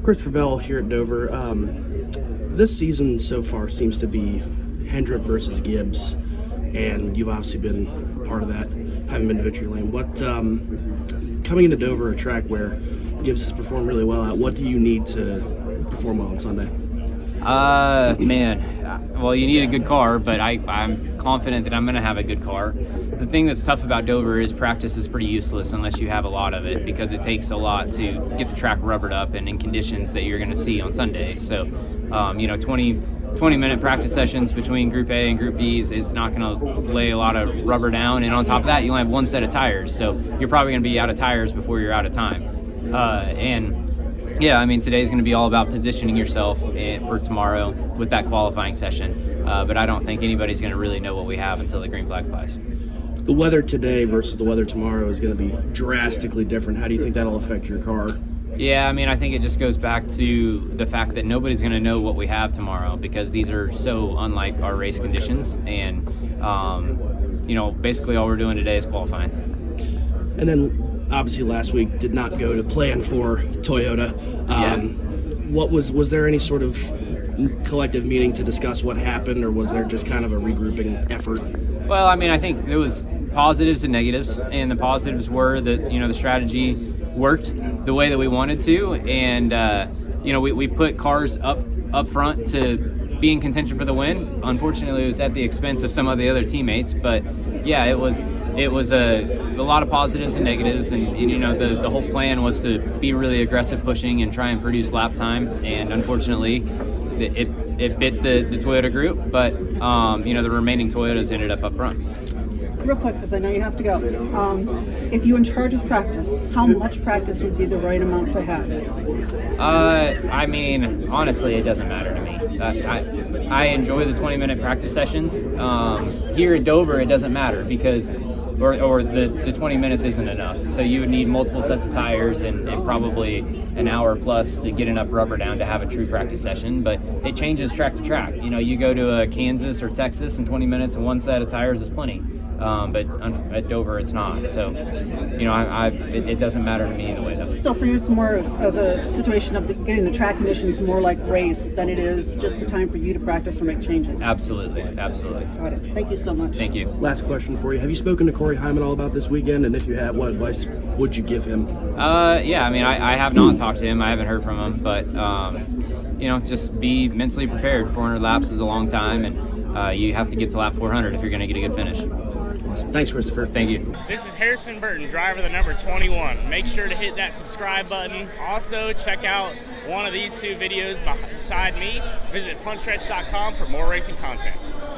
Christopher Bell here at Dover. This season so far seems to be Hendrick versus Gibbs, and you've obviously been part of that, having been to Victory Lane. What coming into Dover, a track where Gibbs has performed really well at, what do you need to perform well on Sunday? Well, you need a good car, but I'm confident that I'm going to have a good car. The thing that's tough about Dover is practice is pretty useless unless you have a lot of it, because it takes a lot to get the track rubbered up and in conditions that you're going to see on Sunday. So, 20-minute practice sessions between Group A and Group B is not going to lay a lot of rubber down. And on top of that, you only have one set of tires. So you're probably going to be out of tires before you're out of time. Today's going to be all about positioning yourself for tomorrow with that qualifying session. But I don't think anybody's going to really know what we have until the green flag flies. The weather today versus the weather tomorrow is going to be drastically different. How do you think that'll affect your car? Yeah, I think it just goes back to the fact that nobody's going to know what we have tomorrow, because these are so unlike our race conditions. And, basically all we're doing today is qualifying. And then, obviously, last week did not go to plan for Toyota. Was there any sort of collective meeting to discuss what happened, or was there just kind of a regrouping effort? Well, I think there was positives and negatives, and the positives were that, the strategy worked the way that we wanted to, and, we put cars up front to be in contention for the win. Unfortunately, it was at the expense of some of the other teammates, but yeah, it was a lot of positives and negatives, and the whole plan was to be really aggressive pushing and try and produce lap time, and unfortunately it bit the Toyota group, but the remaining Toyotas ended up front. Real quick, because I know you have to go. If you're in charge of practice, how much practice would be the right amount to have? Honestly, it doesn't matter to me. I enjoy the 20-minute practice sessions. Here at Dover, it doesn't matter because the 20 minutes isn't enough. So you would need multiple sets of tires and probably an hour plus to get enough rubber down to have a true practice session. But it changes track to track. You go to Kansas or Texas, and 20 minutes and one set of tires is plenty. But at Dover, it's not. So, it doesn't matter to me either way, though. So for you, it's more of a situation of getting the track conditions more like race than it is just the time for you to practice or make changes. Absolutely. Got it. Thank you so much. Thank you. Last question for you. Have you spoken to Corey Hyman all about this weekend? And if you have, what advice would you give him? I have not talked to him. I haven't heard from him. But, just be mentally prepared. 400 laps is a long time, and you have to get to lap 400 if you're going to get a good finish. Awesome. Thanks, Christopher. Thank you. This is Harrison Burton, driver the number 21. Make sure to hit that subscribe button. Also, check out one of these two videos beside me. Visit frontstretch.com for more racing content.